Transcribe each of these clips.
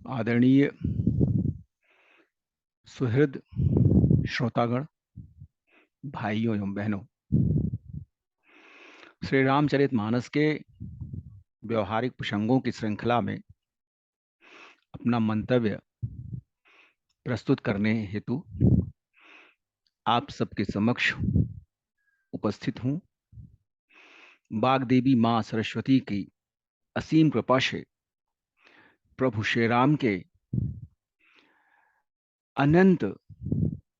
आदरणीय सुहृद श्रोतागण, भाइयों एवं बहनों, श्री रामचरितमानस के व्यवहारिक प्रसंगों की श्रृंखला में अपना मंतव्य प्रस्तुत करने हेतु आप सबके समक्ष उपस्थित हूँ। वाग्देवी माँ सरस्वती की असीम कृपा से प्रभु श्री राम के अनंत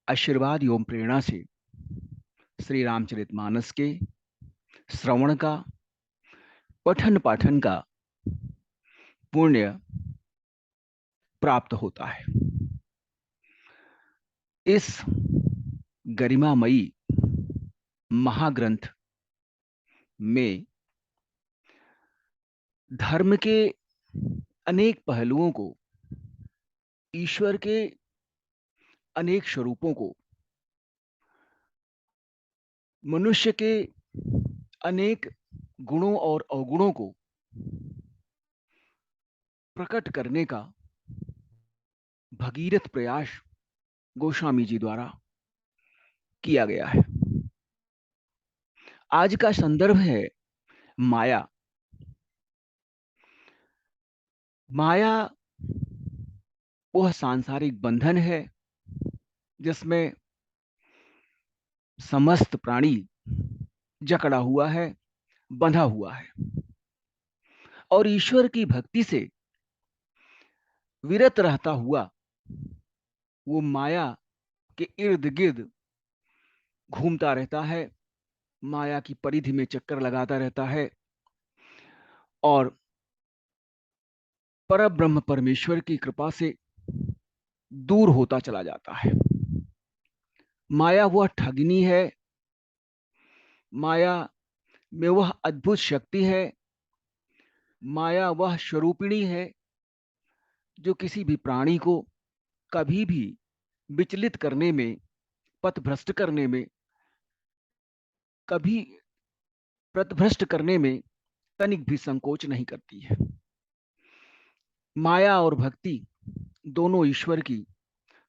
आशीर्वाद एवं प्रेरणा से श्री रामचरितमानस के श्रवण का, पठन पाठन का पुण्य प्राप्त होता है। इस गरिमामयी महाग्रंथ में धर्म के अनेक पहलुओं को, ईश्वर के अनेक स्वरूपों को, मनुष्य के अनेक गुणों और अवगुणों को प्रकट करने का भगीरथ प्रयास गोस्वामी जी द्वारा किया गया है। आज का संदर्भ है माया। माया वह सांसारिक बंधन है जिसमें समस्त प्राणी जकड़ा हुआ है, बंधा हुआ है, और ईश्वर की भक्ति से विरत रहता हुआ वो माया के इर्द गिर्द घूमता रहता है, माया की परिधि में चक्कर लगाता रहता है और परब्रह्म परमेश्वर की कृपा से दूर होता चला जाता है। माया वह ठगनी है, माया में वह अद्भुत शक्ति है, माया वह स्वरूपिणी है जो किसी भी प्राणी को कभी भी विचलित करने में, पथभ्रष्ट करने में, कभी पथभ्रष्ट करने में तनिक भी संकोच नहीं करती है। माया और भक्ति दोनों ईश्वर की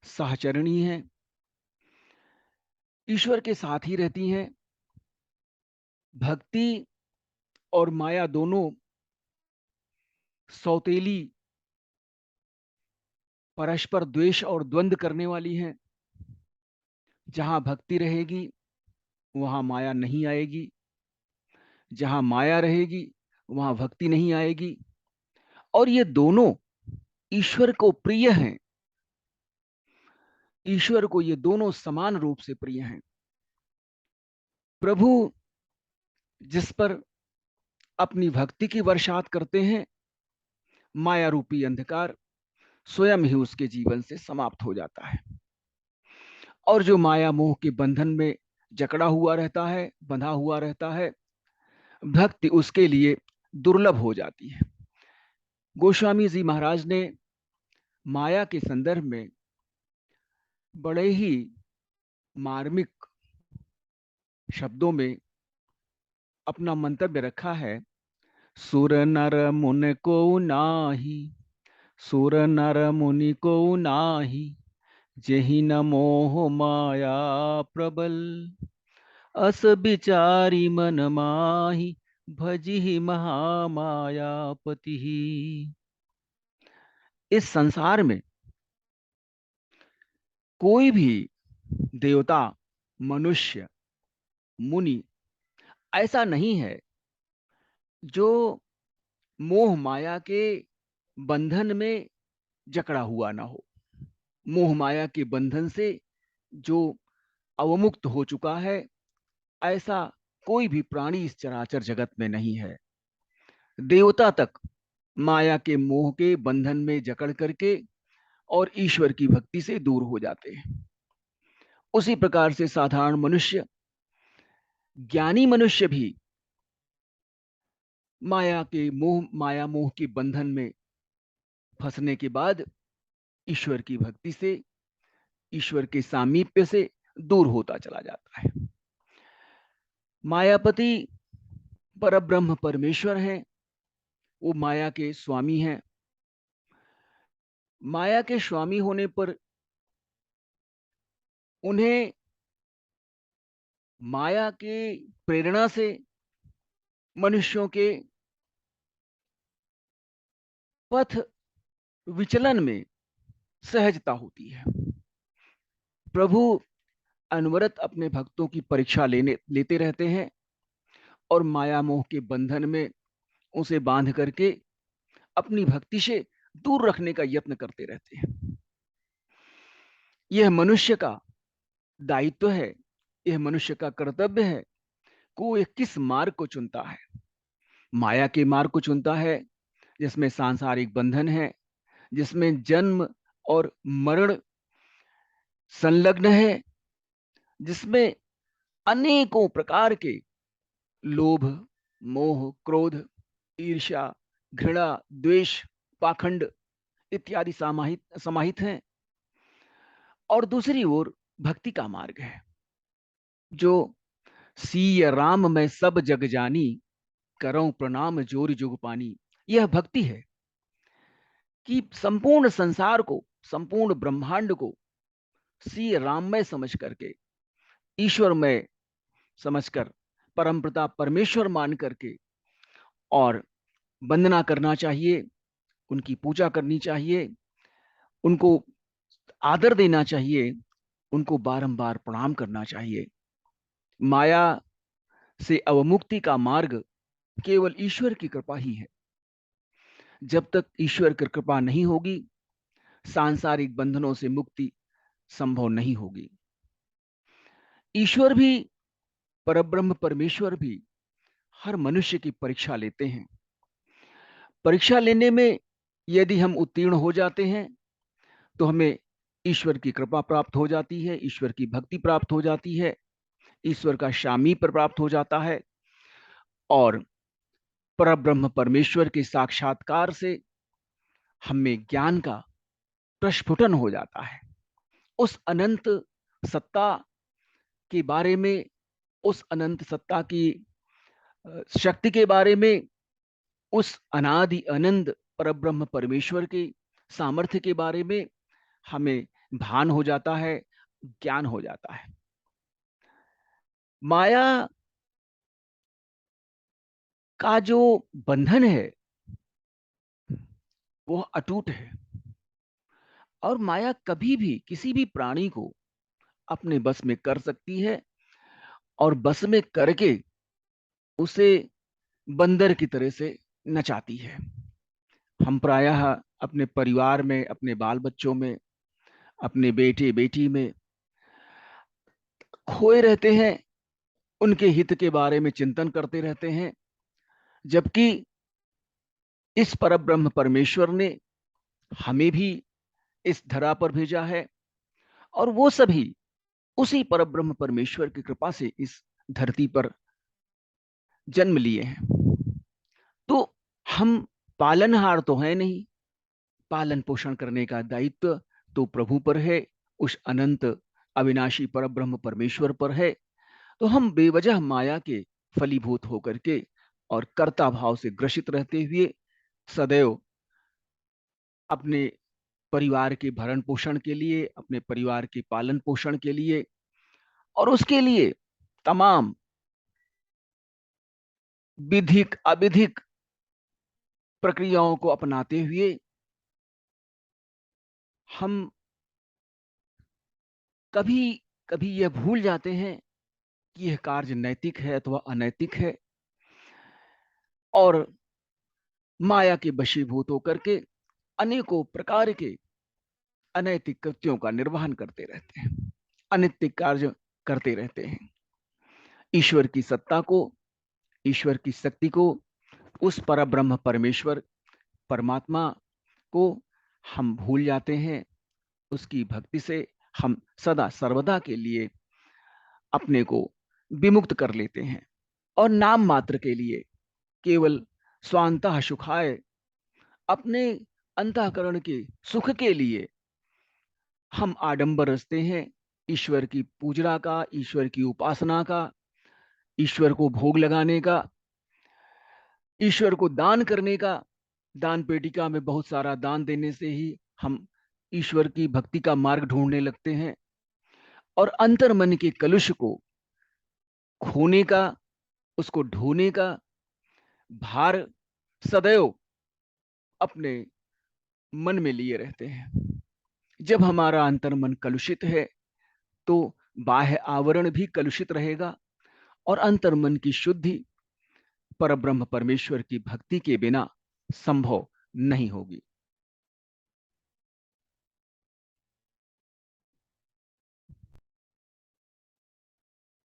सहचरणी हैं, ईश्वर के साथ ही रहती हैं। भक्ति और माया दोनों सौतेली, परस्पर द्वेष और द्वंद्व करने वाली हैं। जहां भक्ति रहेगी वहां माया नहीं आएगी, जहां माया रहेगी वहां भक्ति नहीं आएगी, और ये दोनों ईश्वर को प्रिय हैं। ईश्वर को ये दोनों समान रूप से प्रिय हैं। प्रभु जिस पर अपनी भक्ति की वर्षात करते हैं, माया रूपी अंधकार स्वयं ही उसके जीवन से समाप्त हो जाता है, और जो माया मोह के बंधन में जकड़ा हुआ रहता है, बंधा हुआ रहता है, भक्ति उसके लिए दुर्लभ हो जाती है। गोस्वामी जी महाराज ने माया के संदर्भ में बड़े ही मार्मिक शब्दों में अपना मंतव्य रखा है। सुर नर मुनि को नाही, सुर नर मुनि को नाही, जेहि न मोह माया प्रबल, अस बिचारी मन माही, भजिहि महामायापति। इस संसार में कोई भी देवता, मनुष्य, मुनि ऐसा नहीं है जो मोह माया के बंधन में जकड़ा हुआ ना हो। मोह माया के बंधन से जो अवमुक्त हो चुका है, ऐसा कोई भी प्राणी इस चराचर जगत में नहीं है। देवता तक माया के मोह के बंधन में जकड़ करके और ईश्वर की भक्ति से दूर हो जाते हैं। उसी प्रकार से साधारण मनुष्य, ज्ञानी मनुष्य भी माया मोह के बंधन में फंसने के बाद ईश्वर की भक्ति से, ईश्वर के सामीप्य से दूर होता चला जाता है। मायापति परब्रह्म परमेश्वर हैं, वो माया के स्वामी हैं। माया के स्वामी होने पर उन्हें माया के प्रेरणा से मनुष्यों के पथ विचलन में सहजता होती है। प्रभु अनवरत अपने भक्तों की परीक्षा लेते रहते हैं और माया मोह के बंधन में उसे बांध करके अपनी भक्ति से दूर रखने का यत्न करते रहते हैं। यह मनुष्य का दायित्व है, यह मनुष्य का कर्तव्य है कि वो किस मार्ग को चुनता है। माया के मार्ग को चुनता है जिसमें सांसारिक बंधन है, जिसमें जन्म और मरण संलग्न है, जिसमें अनेकों प्रकार के लोभ, मोह, क्रोध, ईर्ष्या, घृणा, द्वेष, पाखंड इत्यादि समाहित हैं। और दूसरी ओर भक्ति का मार्ग है जो सीय राम मैं सब जग जानी, करऊं प्रणाम जोर जुग पानी। यह भक्ति है कि संपूर्ण संसार को, संपूर्ण ब्रह्मांड को सीय राममय समझ करके, ईश्वरमय समझकर, परमपिता परमेश्वर मान करके और वंदना करना चाहिए, उनकी पूजा करनी चाहिए, उनको आदर देना चाहिए, उनको बारंबार प्रणाम करना चाहिए। माया से अवमुक्ति का मार्ग केवल ईश्वर की कृपा ही है। जब तक ईश्वर की कृपा नहीं होगी, सांसारिक बंधनों से मुक्ति संभव नहीं होगी। ईश्वर भी, परब्रह्म परमेश्वर भी हर मनुष्य की परीक्षा लेते हैं। परीक्षा लेने में यदि हम उत्तीर्ण हो जाते हैं तो हमें ईश्वर की कृपा प्राप्त हो जाती है, ईश्वर की भक्ति प्राप्त हो जाती है, ईश्वर का सामीप्य प्राप्त हो जाता है और परब्रह्म परमेश्वर के साक्षात्कार से हमें ज्ञान का प्रस्फुटन हो जाता है। उस अनंत सत्ता के बारे में, उस अनंत सत्ता की शक्ति के बारे में, उस अनादि अनंत परब्रह्म परमेश्वर के सामर्थ्य के बारे में हमें भान हो जाता है, ज्ञान हो जाता है। माया का जो बंधन है वह अटूट है और माया कभी भी किसी भी प्राणी को अपने बस में कर सकती है और बस में करके उसे बंदर की तरह से नचाती है। हम प्रायः अपने परिवार में, अपने बाल बच्चों में, अपने बेटे बेटी में खोए रहते हैं, उनके हित के बारे में चिंतन करते रहते हैं, जबकि इस परब्रह्म परमेश्वर ने हमें भी इस धरा पर भेजा है और वो सभी उसी परब्रह्म परमेश्वर की कृपा से इस धरती पर जन्म लिए हैं। तो हम पालनहार तो है नहीं, पालन पोषण करने का दायित्व तो प्रभु पर है, उस अनंत अविनाशी परब्रह्म परमेश्वर पर है। तो हम बेवजह माया के फलीभूत होकर के और कर्ता भाव से ग्रसित रहते हुए सदैव अपने परिवार के भरण पोषण के लिए, अपने परिवार के पालन पोषण के लिए और उसके लिए तमाम विधिक अविधिक प्रक्रियाओं को अपनाते हुए हम कभी कभी यह भूल जाते हैं कि यह कार्य नैतिक है अथवा अनैतिक है और माया के वशीभूत होकर के अनेकों प्रकार के अनैतिक कृत्यों का निर्वहन करते रहते हैं, अनैतिक कार्य करते रहते हैं। ईश्वर की सत्ता को, ईश्वर की शक्ति को, उस परब्रह्म परमेश्वर परमात्मा को हम भूल जाते हैं। उसकी भक्ति से हम सदा सर्वदा के लिए अपने को विमुक्त कर लेते हैं और नाम मात्र के लिए, केवल स्वांतः सुखाय, अपने अंतःकरण के सुख के लिए हम आडंबर रचते हैं ईश्वर की पूजना का, ईश्वर की उपासना का, ईश्वर को भोग लगाने का, ईश्वर को दान करने का। दान पेटिका में बहुत सारा दान देने से ही हम ईश्वर की भक्ति का मार्ग ढूंढने लगते हैं और अंतर्मन के कलुष को खोने का, उसको ढोने का भार सदैव अपने मन में लिए रहते हैं। जब हमारा अंतर्मन कलुषित है तो बाह्य आवरण भी कलुषित रहेगा और अंतर्मन की शुद्धि परब्रह्म परमेश्वर की भक्ति के बिना संभव नहीं होगी।